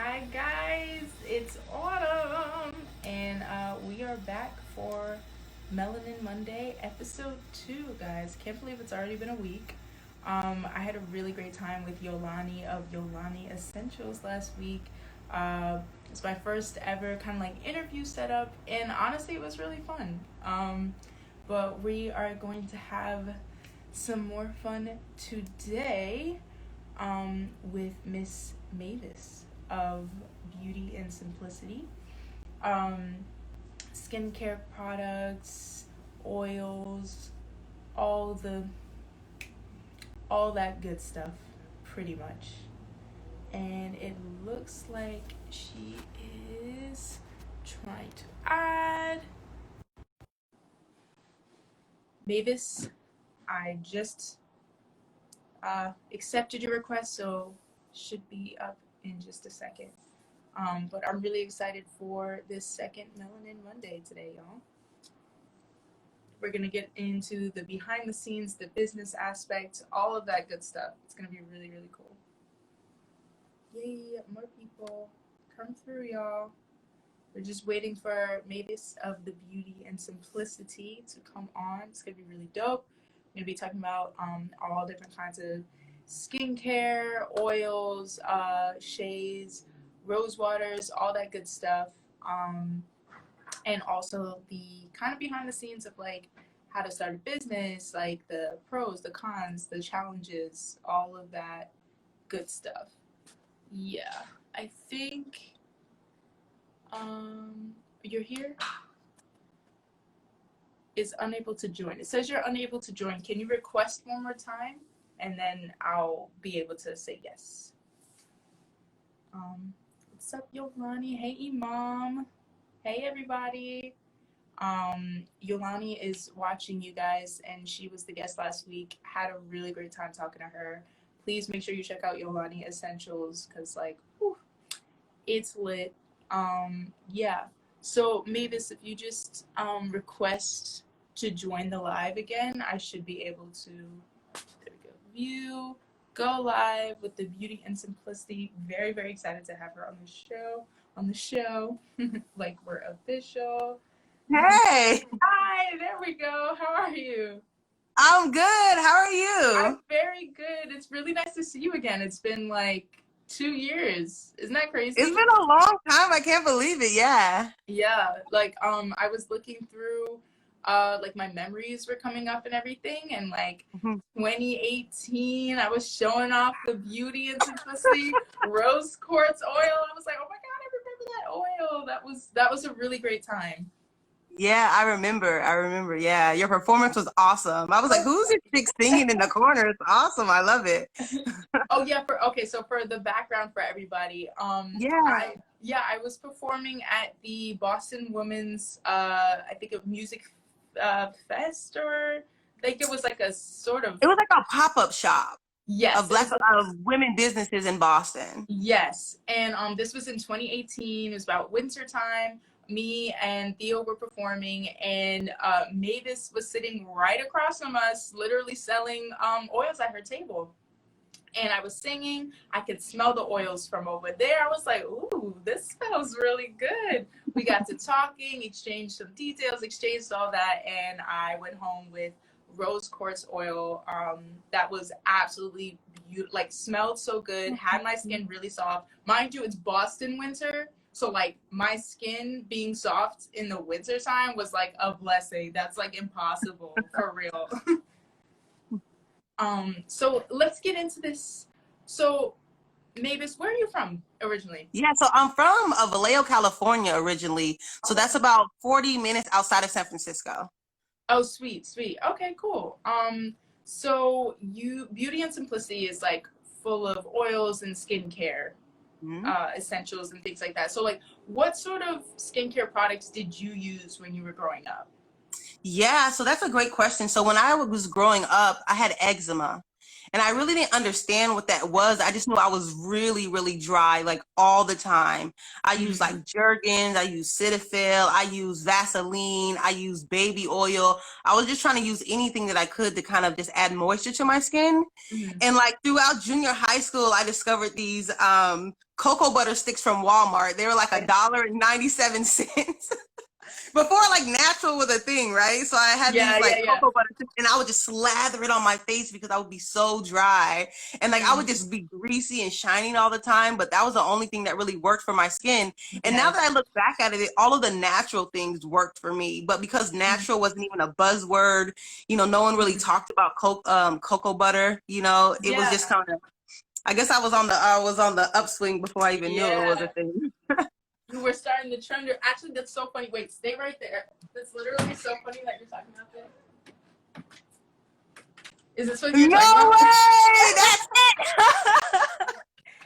Hi guys, it's autumn, and we are back for Melanin Monday, episode 2, guys. Can't believe it's already been a week. I had a really great time with Yolani of Yolani Essentials last week. It's my first ever kind of like interview setup, and honestly, it was really fun. But we are going to have some more fun today with Miss Mavis of Beauty and Simplicity. Um, Skincare products, oils, all the all that good stuff, pretty much. And it looks like she is trying to add Mavis. I just accepted your request, so should be up in just a second. But I'm really excited for this second Melanin Monday today, y'all. We're gonna get into the behind the scenes, the business aspect, all of that good stuff. It's gonna be really, really cool. Yay, more people. Come through, y'all. We're just waiting for Mavis of the Beauty and Simplicity to come on. It's gonna be really dope. We're gonna be talking about all different kinds of skincare, oils, shades, rose waters, all that good stuff. And also the kind of behind the scenes of like how to start a business, like the pros, the cons, the challenges, all of that good stuff. Yeah, I think you're here is unable to join. It says you're unable to join. Can you request one more time? And then I'll be able to say yes. What's up, Yolani? Hey, Imam. Hey, everybody. Yolani is watching you guys, and she was the guest last week. Had a really great time talking to her. Please make sure you check out Yolani Essentials because, like, whew, it's lit. Yeah. So Mavis, if you just request to join the live again, I should be able to. There we go. View. Go live with the Beauty and Simplicity. Very, very excited to have her on the show. Like we're official. Hey, Hi, there we go. How are you? I'm good. How are I'm you? very good. It's really nice to see you again. It's been like 2 years. Isn't that It's crazy? been a long time. I can't believe it. Yeah. Yeah, like I was looking through like my memories were coming up and everything, and like Mhm. 2018 I was showing off the Beauty and Simplicity rose quartz oil. I was like, "Oh my God, I remember that oil." That was a really great time. Yeah, I remember. I remember. Yeah, your performance was awesome. I was like, who's this chick singing in the corner? It's awesome. I love it. Oh yeah, so for the background for everybody, Yeah. I was performing at the Boston Women's I think a music fest, or like it was like a sort of It was like a pop-up shop of yes, it black was women businesses in Boston. yes, and this was in 2018. It was about winter time. Me and Theo were performing, and Mavis was sitting right across from us, literally selling oils at her table. And I was singing. I could smell the oils from over there. I was like, ooh, this smells really good. We got to talking, exchanged some details, exchanged all that, and I went home with rose quartz oil. That was absolutely beautiful, like smelled so good, had my skin really soft. Mind you, it's Boston winter. So like my skin being soft in the winter time was like a blessing. That's like impossible for real. So let's get into this. So, Mavis, where are you from originally? Yeah, so I'm from Vallejo, California originally. So Oh, that's about 40 minutes outside of San Francisco. oh, sweet, sweet. Okay, cool. So you Beauty and Simplicity is like full of oils and skincare, Mhm. essentials and things like that. So, like, what sort of skincare products did you use when you were growing up? Yeah, so that's a great question. So when I was growing up, I had eczema. And I really didn't understand what that was. I just knew I was really, really dry, like all the time. I use Mm-hmm. like Jergens, I use Cetaphil, I use Vaseline, I use baby oil. I was just trying to use anything that I could to kind of just add moisture to my skin. Mm-hmm. And like throughout junior high school, I discovered these cocoa butter sticks from Walmart. They were like $1.97. Before like natural was a thing, right? So I had Yeah, these yeah, like yeah. cocoa butter tips, and I would just slather it on my face because I would be so dry. And like I would just be greasy and shining all the time, but that was the only thing that really worked for my skin. And now that Yes. I look back at it, all of the natural things worked for me. But because natural wasn't even a buzzword, no one really talked about cocoa butter, it was Yeah. just kind of, I guess I was on the upswing before I even knew it was a Yeah. thing. You were starting the trend. Actually, that's so funny. Wait, stay right there. That's literally so funny that you're talking about this. Is this what you're No talking about? way! That's it!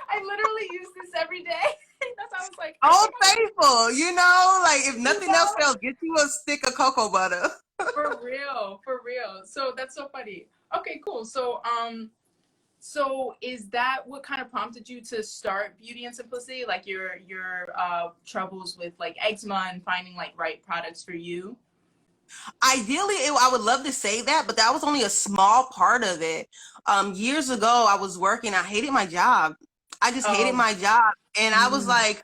I literally use this every day. That's how I was like, I Old think Faithful, like if nothing else fails, get you a stick of cocoa butter. for real, for real. So that's so funny. Okay, cool. So is that what kind of prompted you to start Beauty and Simplicity? Like your troubles with like eczema and finding like right products for you? Ideally, I would love to say that, but that was only a small part of it. Years ago, I was working. I hated my job. I just hated Oh, my job, and I was mm, like,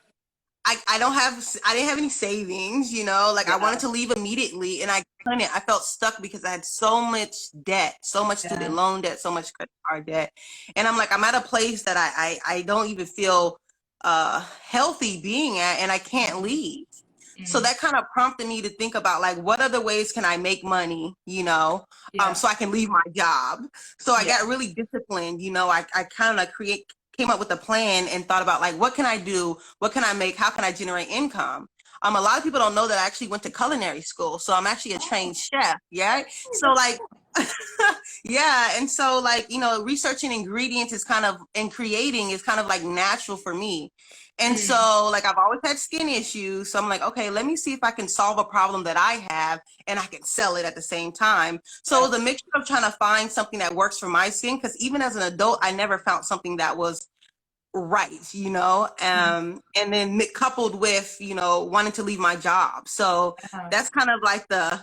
I didn't have any savings, like I wanted yeah, to leave immediately and I couldn't. I felt stuck because I had so much debt, so much student yeah, loan debt, so much credit card debt. And I'm like, I'm at a place that I don't even feel healthy being at, and I can't leave. So mm, that kind of prompted me to think about like what other ways can I make money, yeah, so I can leave my job. So I yeah, got really disciplined, I kind of came up with a plan and thought about like what can I do, what can I make, how can I generate income. A lot of people don't know that I actually went to culinary school, so I'm actually a trained chef. Yeah, so that's like yeah, and so like researching ingredients is kind of and creating is kind of like natural for me. And mm, so like I've always had skin issues, so I'm like, okay, let me see if I can solve a problem that I have and I can sell it at the same time. So it yes, was a mixture of trying to find something that works for my skin, because even as an adult I never found something that was right, mm, and then coupled with, wanting to leave my job. So yeah, that's kind of like the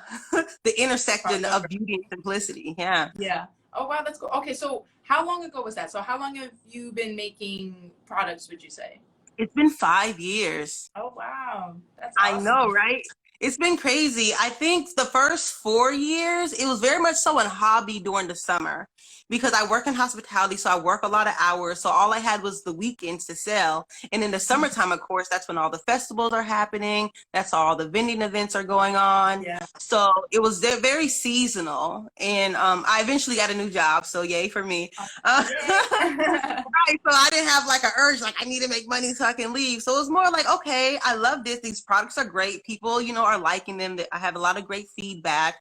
the intersection of crossover. beauty and simplicity. Yeah. Yeah. Oh wow, that's cool. Okay, so how long ago was that? So how long have you been making products, would you say? It's been 5 years. Oh wow, that's I know, awesome. right? It's been crazy. I think the first 4 years, it was very much so a hobby during the summer because I work in hospitality. So I work a lot of hours. So all I had was the weekends to sell. And in the Mhm. summertime, of course, that's when all the festivals are happening. That's all the vending events are going on. Yeah. So it was very seasonal. And I eventually got a new job. So yay for me. Uh, Yeah. Right, so I didn't have like an urge, like I need to make money so I can leave. So it was more like, okay, I love this. These products are great. People, are liking them. I have a lot of great feedback.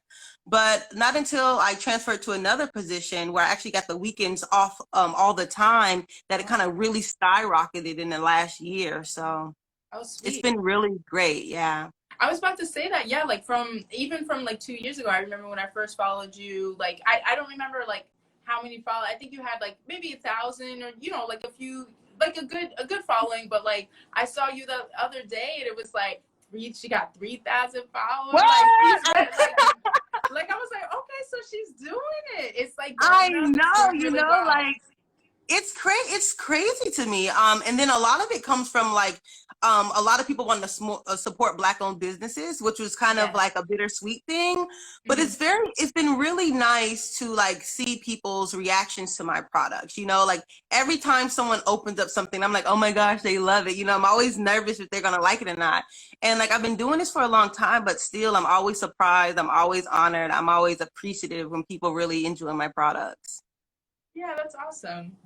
But not until I transferred to another position where I actually got the weekends off all the time that it kind of really skyrocketed in the last year. So Oh, it's sweet. been really great. Yeah. I was about to say that, yeah, like from like 2 years ago, I remember when I first followed you, like I don't remember like how many follow. I think you had like maybe 1,000 or like a few, like a good following, but like I saw you the other day and it was like she got 3,000 followers, What? like like I was like, okay, so she's doing it. It's like I going up, it's know, doing really well. like it's crazy to me. And then a lot of it comes from like a lot of people want to support Black owned businesses, which was kind of Yes. like a bittersweet thing. But Hmm. it's been really nice to like see people's reactions to my products. Like every time someone opens up something, I'm like, oh my gosh, they love it. I'm always nervous if they're gonna like it or not. And like I've been doing this for a long time, but still I'm always surprised, I'm always honored, I'm always appreciative when people really enjoy my products. Yeah, that's awesome.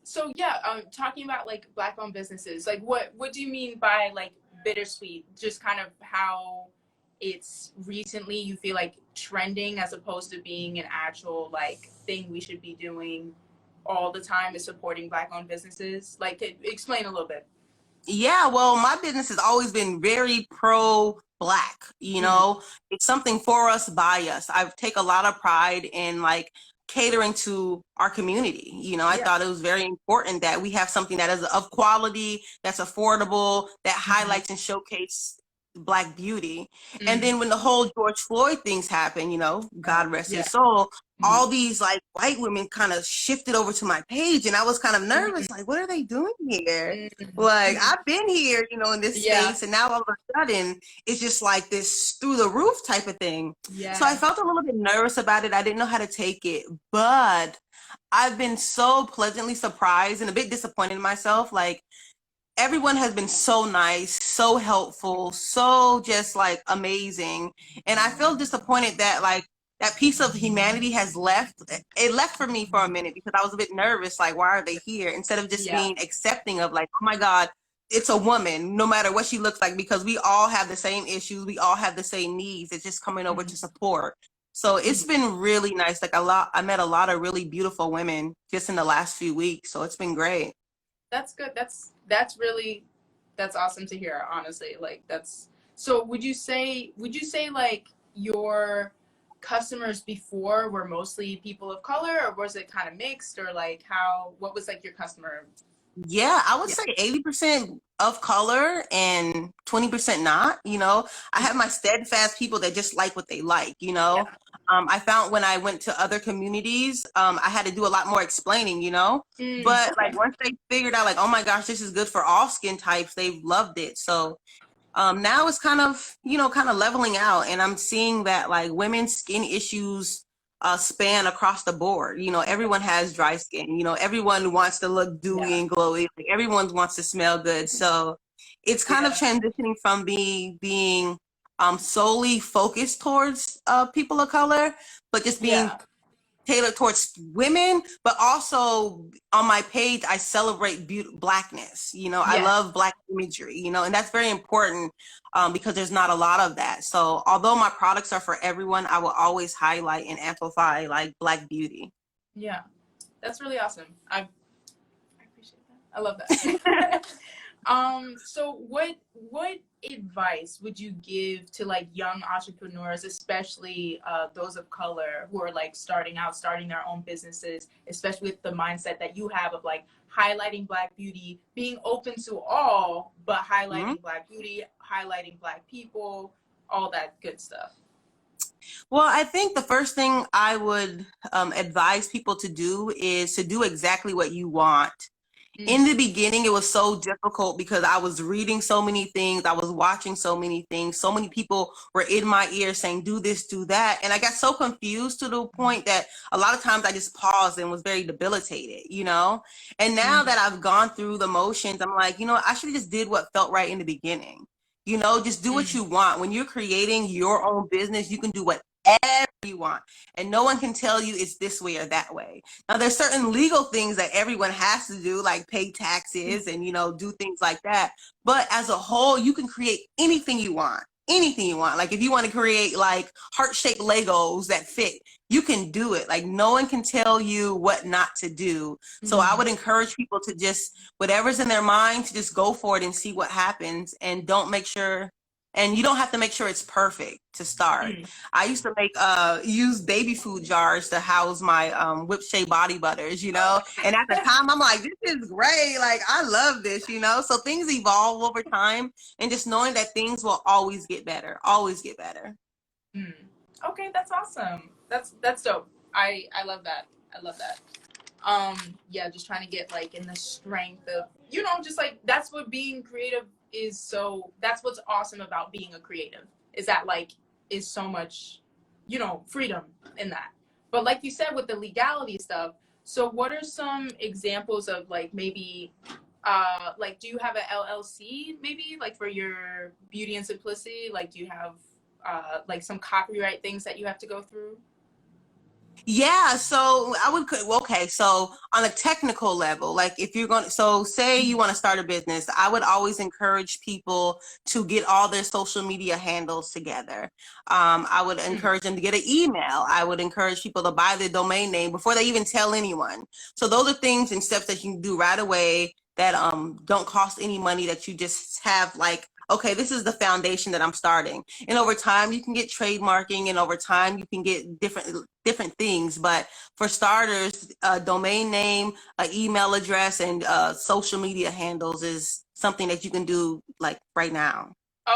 So yeah, talking about like Black-owned businesses, like what do you mean by like bittersweet? Just kind of how it's recently you feel like trending as opposed to being an actual like thing we should be doing all the time is supporting Black-owned businesses. Like, explain a little bit. Yeah, well, my business has always been very pro Black, Mm, It's something for us, by us. I take a lot of pride in like catering to our community. I Yeah. thought it was very important that we have something that is of quality, that's affordable, that Mm-hmm. highlights and showcase Black beauty. And Mm. then when the whole George Floyd things happened, God rest Yeah. his soul, Mm-hmm. all these like white women kind of shifted over to my page, and I was kind of nervous, Mm-hmm. like, what are they doing here? Like, Mm-hmm. I've been here, in this Yeah. space, and now all of a sudden it's just like this through the roof type of thing. So I Yes. felt a little bit nervous about it. I didn't know how to take it, but I've been so pleasantly surprised and a bit disappointed in myself. Like, everyone has been so nice, so helpful, so just like amazing. And I feel disappointed that like that piece of humanity has left. It left for me for a minute because I was a bit nervous, like, why are they here? Instead of just Yeah. being accepting of like, oh my God, it's a woman, no matter what she looks like, because we all have the same issues, we all have the same needs. It's just coming over Mm-hmm. to support. So it's been really nice. Like I met a lot of really beautiful women just in the last few weeks. So it's been great. That's good. That's really that's awesome to hear, honestly. Like that's so would you say like your customers before were mostly people of color, or was it kind of mixed, or like how what was like your customer? Yeah, I would Yeah. say 80% of color and 20% not. I have my steadfast people that just like what they like. Yeah. I found when I went to other communities, I had to do a lot more explaining. But Okay. like once they figured out like, oh my gosh, this is good for all skin types, they've loved it. So now it's kind of leveling out, and I'm seeing that like women's skin issues span across the board. Everyone has dry skin. Everyone wants to look dewy Yeah. and glowy. Like, everyone wants to smell good. So it's kind of Yeah. transitioning from being solely focused towards people of color, but just being Yeah. tailored towards women, but also on my page, I celebrate blackness. I Yes. love black imagery, and that's very important because there's not a lot of that. So although my products are for everyone, I will always highlight and amplify like black beauty. Yeah. That's really awesome. I appreciate that. I love that. So what advice would you give to like young entrepreneurs, especially those of color who are like starting out, starting their own businesses, especially with the mindset that you have of like highlighting Black beauty, being open to all, but Mhm. highlighting Black beauty, highlighting Black people, all that good stuff. Well, I think the first thing I would advise people to do is to do exactly what you want. In Mm, the beginning, it was so difficult because I was reading so many things, I was watching so many things, so many people were in my ear saying, do this, do that. And I got so confused to the point that a lot of times I just paused and was very debilitated. And now mm, that I've gone through the motions, I'm like, I should have just did what felt right in the beginning. Just do what mm, you want. When you're creating your own business, you can do whatever you want. And no one can tell you it's this way or that way. Now, there's certain legal things that everyone has to do, like pay taxes and, do things like that. But as a whole, you can create anything you want. Anything you want. Like if you want to create like heart-shaped Legos that fit, you can do it. Like no one can tell you what not to do. So I mm, would encourage people to just, whatever's in their mind, to just go for it and see what happens. And don't make sure, and you don't have to make sure it's perfect to start. mm. I used to make use baby food jars to house my whipped shea body butters. And at the time I'm like, this is great. Like I love this. So things evolve over time, and just knowing that things will always get better, always get better. Mm. Okay, that's awesome. That's dope. I love that. I love that. Yeah, just trying to get like in the strength of just like that's what being creative is. So that's what's awesome about being a creative is that like is so much freedom in that. But like you said with the legality stuff, so what are some examples of like maybe like do you have a LLC maybe like for your beauty and simplicity, like do you have like some copyright things that you have to go through? Yeah, so I would, well, okay, so on a technical level, like if you're going to, so say you want to start a business, I would always encourage people to get all their social media handles together. I would Mm, encourage them to get an email. I would encourage people to buy the domain name before they even tell anyone. So those are things and steps that you can do right away that don't cost any money, that you just have like okay, this is the foundation that I'm starting. And over time, you can get trademarking, and over time, you can get different things. But for starters, a domain name, an email address, and social media handles is something that you can do like right now.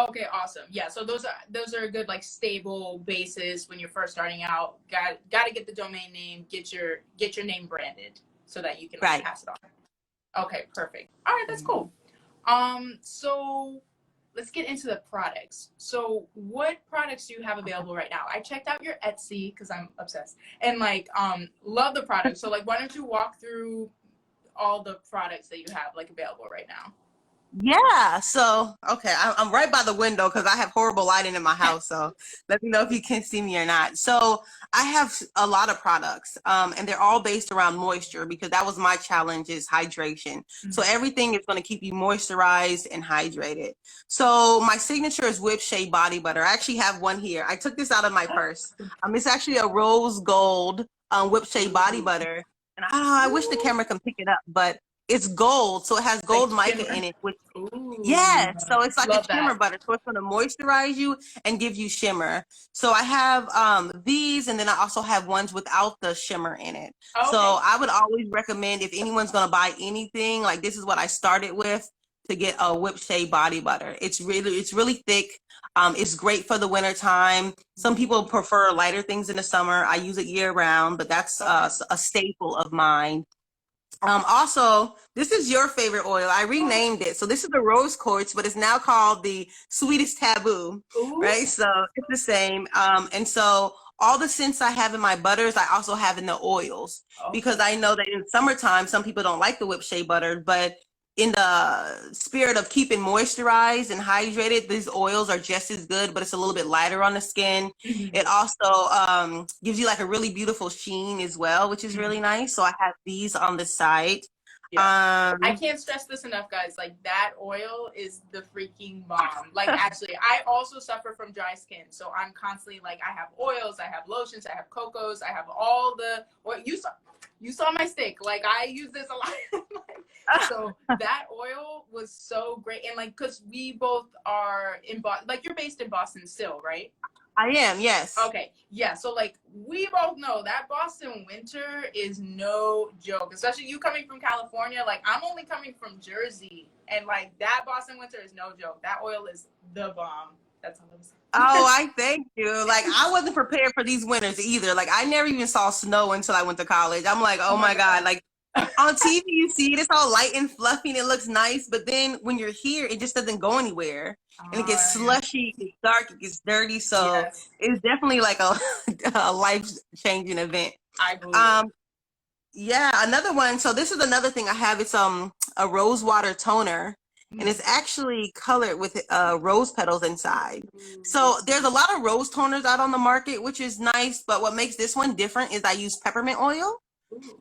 Okay, awesome. Yeah, so those are a good like stable basis when you're first starting out. Got to get the domain name, get your name branded so that you can like Right. pass it on. Okay, perfect. All right, that's cool. So let's get into the products. So what products do you have available right now? I checked out your Etsy because I'm obsessed and like love the products. So like why don't you walk through all the products that you have like available right now? Yeah. So, okay, I'm right by the window because I have horrible lighting in my house. So let me know if you can see me or not. So I have a lot of products, and they're all based around moisture because that was my challenge is hydration. So everything is going to keep you moisturized and hydrated. So my signature is Whip Shea Body Butter. I actually have one here. I took this out of my purse. It's actually a rose gold Whip Shea Body Butter. And I wish the camera can pick it up, but it's gold, so it has Like gold mica shimmer. in it, which Ooh, yes, so it's like a love shimmer that. butter, so it's going to moisturize you and give you shimmer. So I have these, and then I also have ones without the shimmer in it. So Okay. I would always recommend if anyone's going to buy anything, like this is what I started with, to get a Whip Shea Body Butter. It's really thick. It's great for the winter time. Some people prefer lighter things in the summer. I use it year round, but that's Okay. a staple of mine. Also, this is your favorite oil. I renamed it. So this is the rose quartz, but it's now called the sweetest taboo, Ooh. right? So it's the same. And so all the scents I have in my butters, I also have in the oils because Okay. I know that in summertime, some people don't like the whipped shea butter, but in the spirit of keeping moisturized and hydrated, these oils are just as good, but it's a little bit lighter on the skin. It also gives you like a really beautiful sheen as well, which is really nice. So I have these on the side. Yeah. I Um, can't stress this enough, guys. Like that oil is the freaking bomb. Like actually, I also suffer from dry skin, so I'm constantly like I have oils, I have lotions, I have cocos, I have all the what you saw my stick. Like I use this a lot. So that oil was so great, and like because we both are in Boston, like you're based in Boston still, right? I am, yes. Okay, yeah. So like we both know that Boston winter is no joke, especially you coming from California. Like I'm only coming from Jersey, and like that Boston winter is no joke. That oil is the bomb. That's all I'm Oh, saying. I thank you. Like I wasn't prepared for these winters either. Like I never even saw snow until I went to college. I'm like, Oh oh my my God. god. Like on TV, you see it, it's all light and fluffy and it looks nice. But then when you're here, it just doesn't go anywhere. And it gets Yeah. slushy, it gets dark, it gets dirty. So Yes, it's definitely like a, a life-changing event. I believe it. Um, yeah, another one. So this is another thing I have. It's a rose water toner, and it's actually colored with rose petals inside. So there's a lot of rose toners out on the market, which is nice. But what makes this one different is I use peppermint oil.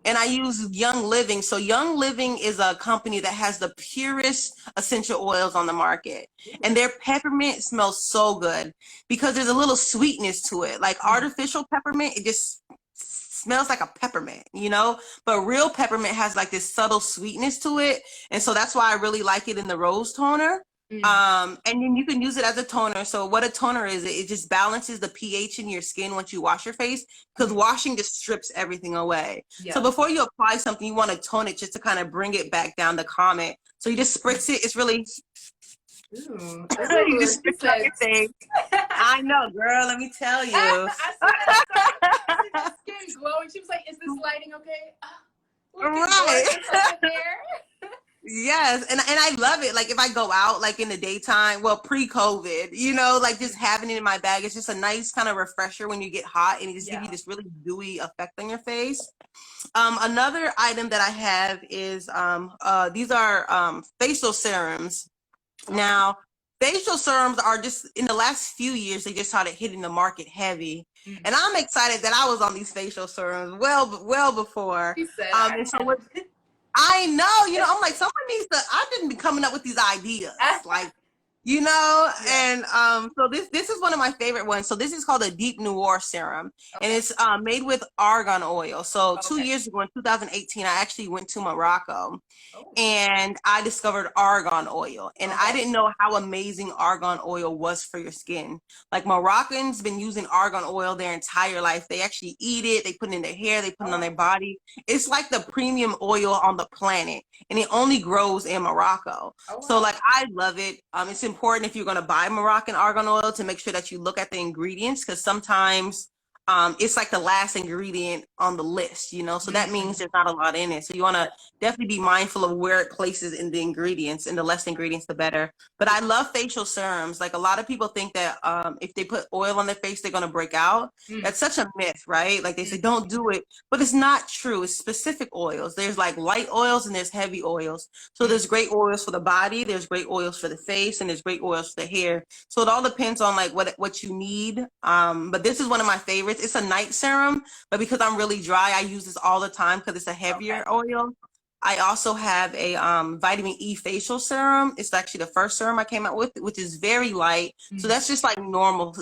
And I use Young Living. So Young Living is a company that has the purest essential oils on the market. And their peppermint smells so good because there's a little sweetness to it. Like artificial peppermint, it just smells like a peppermint, you know? But real peppermint has like this subtle sweetness to it. And so that's why I really like it in the rose toner. And then you can use it as a toner. So what a toner is, it just balances the pH in your skin once you wash your face because washing just strips everything away. Yeah. So before you apply something, you want to tone it just to kind of bring it back down to calm it. So you just spritz it. It's really, Ooh. you Ooh, just she spritz it on said. your face. I know, girl, let me tell you. I see that skin glowing. She was like, "Is this lighting okay?" Looking Right. gorgeous over there. Yes, and I love it. Like if I go out like in the daytime, well, pre-COVID, you know, like just having it in my bag, it's just a nice kind of refresher when you get hot and it just gives you this really dewy effect on your face. Another item that I have is these are facial serums. Now, facial serums are just in the last few years they just started hitting the market heavy. And I'm excited that I was on these facial serums well before. She said, And so what I know, you know, I'm like, someone needs to, I didn't be coming up with these ideas. Like, Yeah. and so this is one of my favorite ones. So this is called a Deep Noir serum, and Okay. it's made with argan oil. So two Okay. years ago in 2018, I actually went to Morocco, Oh. and I discovered argan oil. And I Okay. didn't know how amazing argan oil was for your skin. Like Moroccans been using argan oil their entire life. They actually eat it, they put it in their hair, they put Oh it on their wow. body. It's like the premium oil on the planet, and it only grows in Morocco. Oh So wow. like I love it. It's important if you're gonna buy Moroccan argan oil to make sure that you look at the ingredients, because sometimes it's like the last ingredient on the list, so that means Mm. there's not a lot in it. So you want Yeah. to definitely be mindful of where it places in the ingredients, and the less ingredients the better. But Yeah. I love facial serums. Like a lot of people think that if they put oil on their face they're going to break out. Mm. That's such a myth, right? Like they say Mm. don't do it, but it's not true. It's specific oils. There's like light oils and there's heavy oils. So Mm. there's great oils for the body, there's great oils for the face, and there's great oils for the hair. So it all depends on like what you need. But this is one of my favorites. It's a night serum, but because I'm really dry, I use this all the time because it's a Okay. heavier oil. I also have a vitamin E facial serum. It's actually the first serum I came out with, which is very light. So Mm. that's just like normal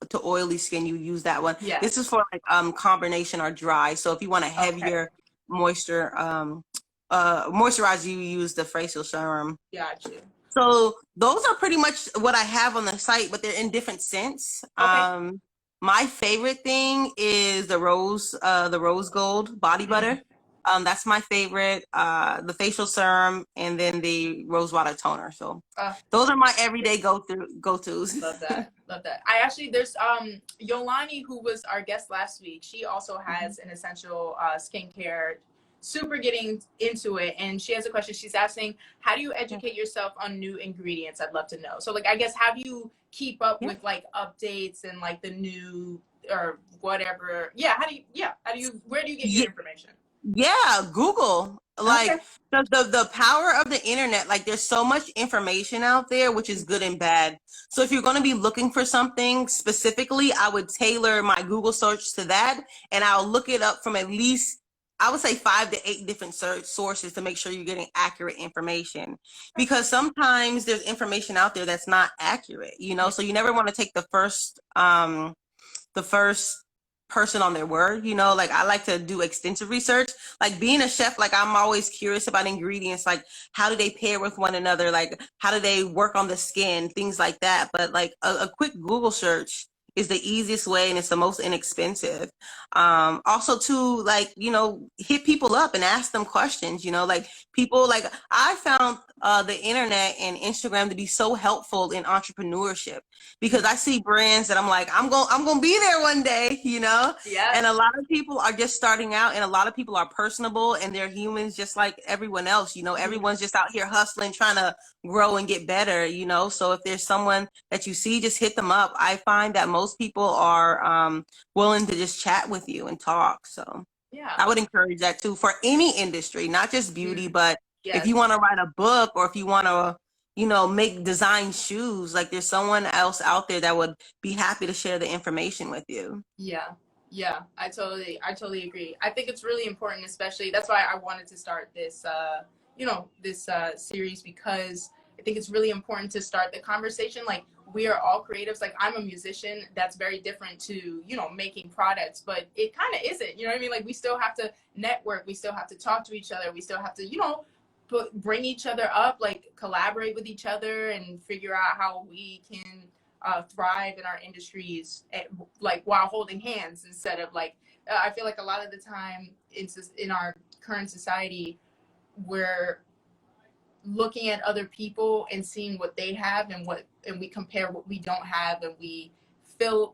to oily skin. You use that one. Yeah. This is for like combination or dry. So if you want a Okay. heavier moisture moisturizer, you use the facial serum. Got you. So those are pretty much what I have on the site, but they're in different scents. Okay. My favorite thing is the rose gold body Mm. butter. That's my favorite. The facial serum, and then the rose water toner. So Uh, those are my everyday go-tos. Love that. Love that. I actually there's Yolani, who was our guest last week. She also has an essential skincare, super getting into it, and she has a question. She's asking, how do you educate yourself on new ingredients? I'd love to know. So like I guess how do you keep up Yeah. with like updates and like the new or whatever? How do you where do you get your Yeah. information? Yeah, Google. Okay. Like the power of the internet, like there's so much information out there, which is good and bad. So if you're going to be looking for something specifically, I would tailor my Google search to that, and I'll look it up from at least, I would say 5 to 8 different search sources to make sure you're getting accurate information. Because sometimes there's information out there that's not accurate, Yeah. so you never want to take the first person on their word. Like I like to do extensive research. Like being a chef, like I'm always curious about ingredients, like how do they pair with one another, like how do they work on the skin, things like that. But like a quick Google search is the easiest way, and it's the most inexpensive. Also to like hit people up and ask them questions. Like people, like I found the internet and Instagram to be so helpful in entrepreneurship, because I see brands that I'm like, I'm gonna be there one day, And Yes. a lot of people are just starting out, and a lot of people are personable, and they're humans just like everyone else. Everyone's just out here hustling, trying to grow and get better. So if there's someone that you see, just hit them up. I find that most people are willing to just chat with you and talk. So Yeah. I would encourage that too for any industry, not just beauty, Mm. but if you Yes. want to write a book, or if you want to make design shoes, like there's someone else out there that would be happy to share the information with you. Yeah. Yeah, I totally agree. I think it's really important, especially that's why I wanted to start this series, because I think it's really important to start the conversation. Like we are all creatives. Like I'm a musician. That's very different to, making products, but it kind of isn't, you know what I mean? Like we still have to network. We still have to talk to each other. We still have to, bring each other up, like collaborate with each other and figure out how we can thrive in our industries, like while holding hands instead of like I feel like a lot of the time in our current society we're looking at other people and seeing what they have and we compare what we don't have, and we fill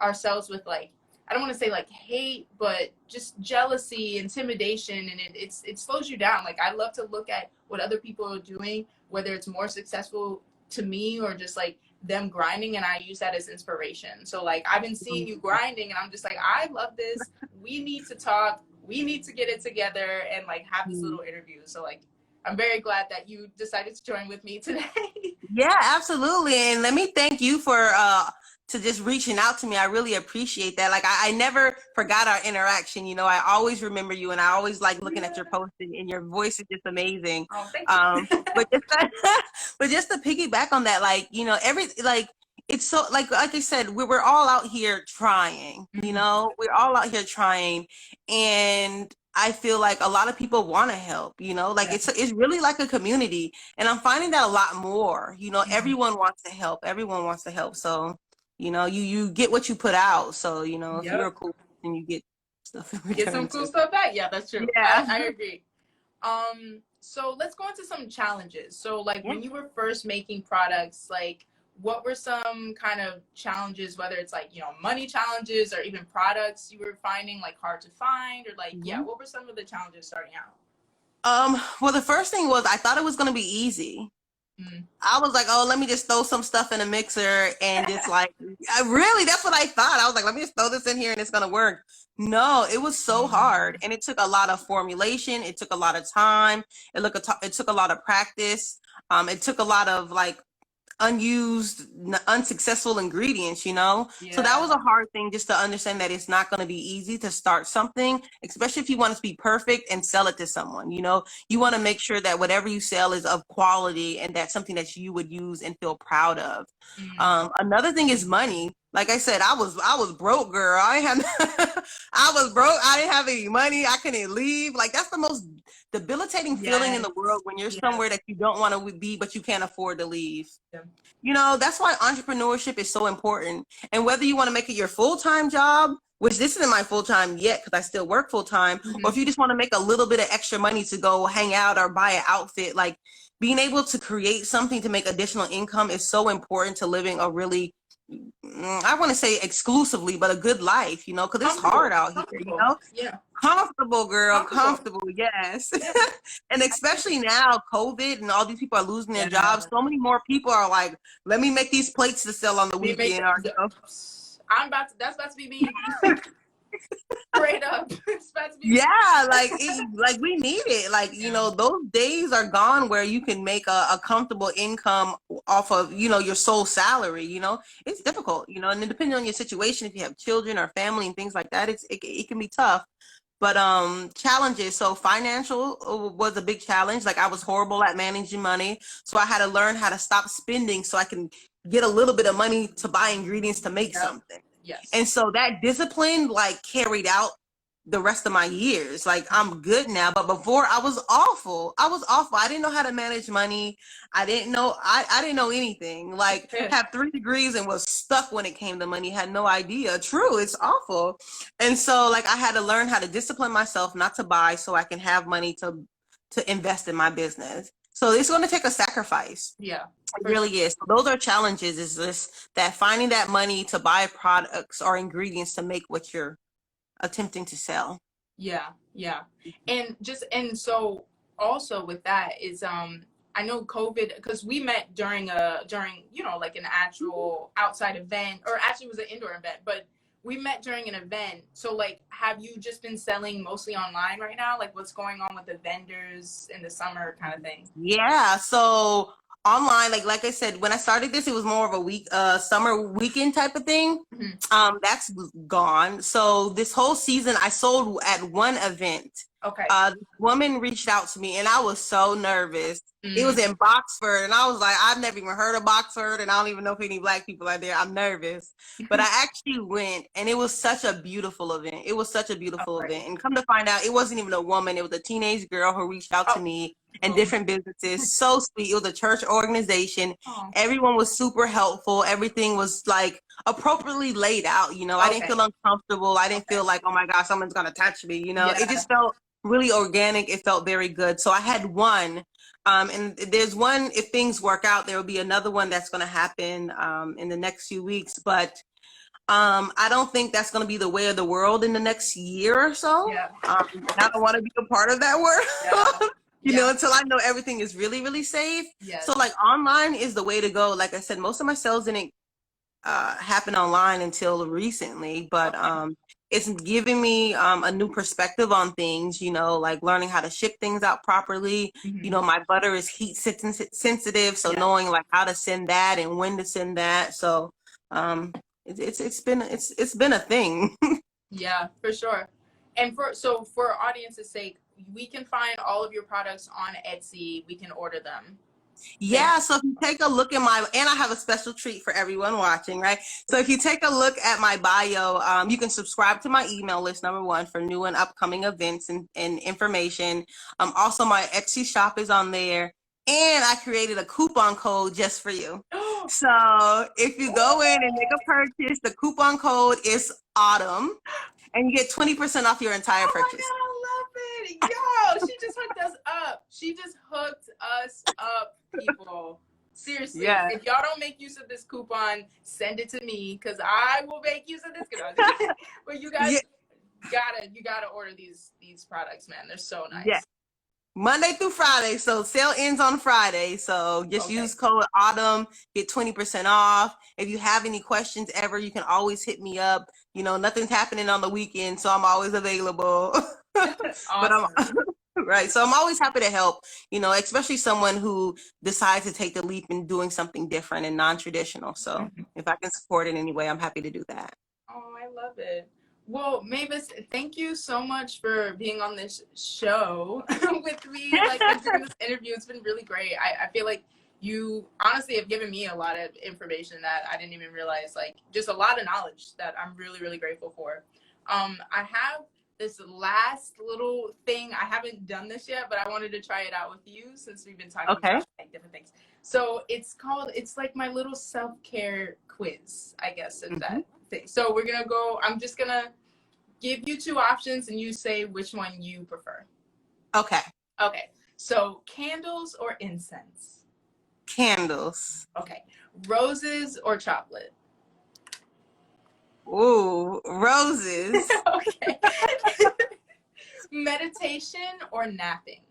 ourselves with like, I don't want to say like hate, but just jealousy, intimidation, and it slows you down. Like I love to look at what other people are doing, whether it's more successful to me or just like them grinding, and I use that as inspiration. So like I've been seeing you grinding and I'm just like, I love this. We need to talk. We need to get it together and like have this little interview. So like I'm very glad that you decided to join with me today. Yeah, absolutely. And let me thank you for to just reaching out to me. I really appreciate that. Like I never forgot our interaction. You know, I always remember you, and I always like looking at your posts, and your voice is just amazing. Oh, thank you. But just but just to piggyback on that, like, you know, it's so like I said, we're all out here trying. You know, we're all out here trying, and I feel like a lot of people want to help. You know, like it's really like a community, and I'm finding that a lot more. You know, everyone wants to help. Everyone wants to help. So, you know, you get what you put out. So, you know, if you're a cool person, you get stuff in return. Get some cool stuff back. Yeah, that's true. Yeah. I agree. So let's go into some challenges. So like when you were first making products, like what were some kind of challenges, whether it's like, you know, money challenges or even products you were finding like hard to find, or like, what were some of the challenges starting out? Well, the first thing was I thought it was going to be easy. I was like, oh, let me just throw some stuff in a mixer and just like, that's what I thought. I was like, let me just throw this in here and it's going to work. No, it was so hard. And it took a lot of formulation. It took a lot of time. It took a lot of practice. It took a lot of like unused, unsuccessful ingredients, you know? So that was a hard thing, just to understand that it's not going to be easy to start something, especially if you want it to be perfect and sell it to someone. You know, you want to make sure that whatever you sell is of quality and that's something that you would use and feel proud of. Another thing is money. Like I said, I was broke, girl. I was broke. I didn't have any money. I couldn't leave. Like that's the most debilitating feeling in the world, when you're somewhere that you don't want to be, but you can't afford to leave. You know, that's why entrepreneurship is so important. And whether you want to make it your full-time job, which this isn't my full-time yet because I still work full-time, or if you just want to make a little bit of extra money to go hang out or buy an outfit, like being able to create something to make additional income is so important to living a really, I want to say exclusively, but a good life, you know, because it's hard out here, you know? Comfortable, girl. Comfortable, yes. And especially now, COVID and all these people are losing their jobs. So many more people are like, let me make these plates to sell on the weekend. That's about to be me. Straight up. Like we need it. Like, you know, those days are gone where you can make a comfortable income off of, you know, your sole salary. You know, it's difficult, you know, and then depending on your situation, if you have children or family and things like that, it can be tough. But challenges. So financial was a big challenge. Like I was horrible at managing money. So I had to learn how to stop spending so I can get a little bit of money to buy ingredients to make something. And so that discipline like carried out the rest of my years. Like I'm good now, but before I was awful. I didn't know how to manage money. I didn't know anything. Like have 3 degrees and was stuck when it came to money. Had no idea. True, it's awful. And so like I had to learn how to discipline myself not to buy so I can have money to invest in my business. So it's going to take a sacrifice. It really is. So those are challenges, is this, that finding that money to buy products or ingredients to make what you're attempting to sell. And so also with that is I know COVID, because we met during you know, like an actual outside event, or actually it was an indoor event, but we met during an event. So like, have you just been selling mostly online right now? Like what's going on with the vendors in the summer kind of thing? So online, like I said, when I started this, it was more of a summer weekend type of thing. That's gone. So this whole season I sold at one event. This woman reached out to me and I was so nervous. It was in Boxford and I was like, I've never even heard of Boxford and I don't even know if any Black people are there. I'm nervous. But I actually went and it was such a beautiful event. It was such a beautiful event. And come to find out, it wasn't even a woman. It was a teenage girl who reached out to me and different businesses. So sweet. It was a church organization. Everyone was super helpful. Everything was like appropriately laid out. You know, I didn't feel uncomfortable. I didn't feel like, oh my gosh, someone's going to touch me. You know, it just felt really organic. It felt very good. So I had one. And there's one, if things work out, there will be another one that's going to happen in the next few weeks. But I don't think that's going to be the way of the world in the next year or so. I don't want to be a part of that world. You know, until I know everything is really, really safe. So like online is the way to go. Like I said, most of my sales didn't happen online until recently, but it's giving me a new perspective on things, you know, like learning how to ship things out properly. You know, my butter is heat sensitive, so knowing like how to send that and when to send that. So It's been a thing. Yeah, for sure. And for our audience's sake, we can find all of your products on Etsy. We can order them. Yeah, so if you take a look at and I have a special treat for everyone watching, right? So if you take a look at my bio, you can subscribe to my email list, number one, for new and upcoming events and information. Also, my Etsy shop is on there, and I created a coupon code just for you. So if you go in and make a purchase, the coupon code is Autumn, and you get 20% off your entire purchase. Oh my God, I love it. Yo, she just hooked us up. She just hooked us up, people. Seriously, Yeah. if y'all don't make use of this coupon, send it to me because I will make use of this. But you guys gotta order these products, man. They're so nice. Yeah. Monday through Friday. So sale ends on Friday. So just use code Autumn, get 20% off. If you have any questions ever, you can always hit me up. You know, nothing's happening on the weekend, so I'm always available. Awesome. Right. So I'm always happy to help, you know, especially someone who decides to take the leap in doing something different and non-traditional. So if I can support in any way, I'm happy to do that. Oh, I love it. Well, Mavis, thank you so much for being on this show with me, like, and doing this interview. It's been really great. I feel like you honestly have given me a lot of information that I didn't even realize, like, just a lot of knowledge that I'm really, really grateful for. I have this last little thing. I haven't done this yet, but I wanted to try it out with you since we've been talking about like different things. So it's like my little self-care quiz, I guess, if that thing. So we're gonna go, I'm just gonna give you two options and you say which one you prefer. Okay. Okay. So candles or incense? Candles. Okay. Roses or chocolate? Ooh, roses. Okay. Meditation or napping?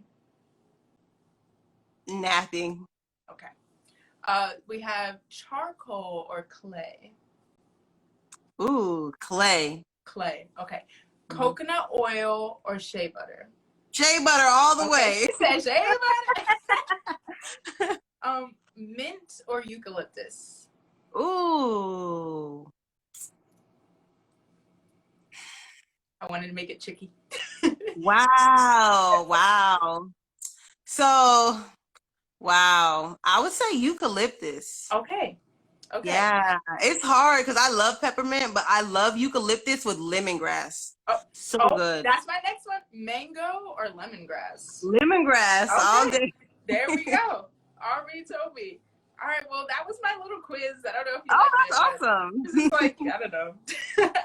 Napping. Okay. We have charcoal or clay? Ooh, clay. Clay. Okay. Coconut oil or shea butter? Shea butter all the way. She said shea butter. Mint or eucalyptus? Ooh. I wanted to make it tricky. Wow. Wow. So, wow. I would say eucalyptus. Okay. Okay. Yeah. It's hard because I love peppermint, but I love eucalyptus with lemongrass. So good. That's my next one. Mango or lemongrass? Lemongrass all day. There we go. Already told me. All right, well, that was my little quiz. I don't know if you that's awesome. This is like, I don't know.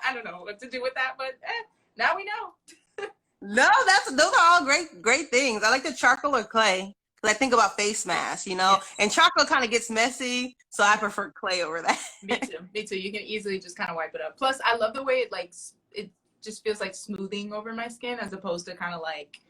I don't know what to do with that, but now we know. No, those are all great things. I like the charcoal or clay because I think about face masks, you know, and charcoal kind of gets messy, so I prefer clay over that. Me too. You can easily just kind of wipe it up. Plus, I love the way it just feels like smoothing over my skin as opposed to kind of like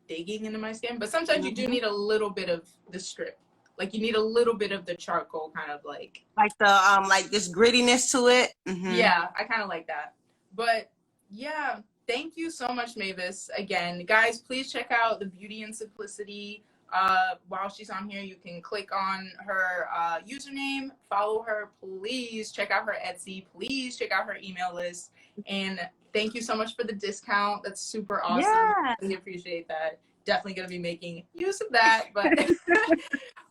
digging into my skin. But sometimes you do need a little bit of the strip. Like you need a little bit of the charcoal kind of like the like this grittiness to it. Yeah, I kind of like that. But yeah, thank you so much, Mavis. Again, guys, please check out the Beauty and Simplicity. While she's on here, you can click on her username, follow her. Please check out her Etsy. Please check out her email list. And thank you so much for the discount. That's super awesome. I really appreciate that. Definitely going to be making use of that. But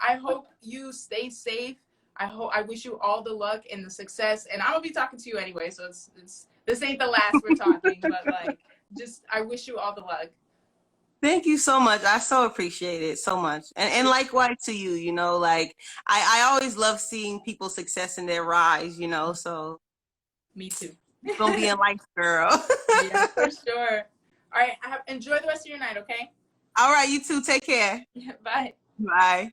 I hope you stay safe. I wish you all the luck and the success. And I'm gonna be talking to you anyway, so it's this ain't the last we're talking, but like just I wish you all the luck. Thank you so much. I so appreciate it so much. And likewise to you, you know, like I always love seeing people's success in their rise, you know, so Me too. It's gonna be a life, girl. Yeah, for sure. All right, enjoy the rest of your night, okay? All right, you too. Take care. Bye. Bye.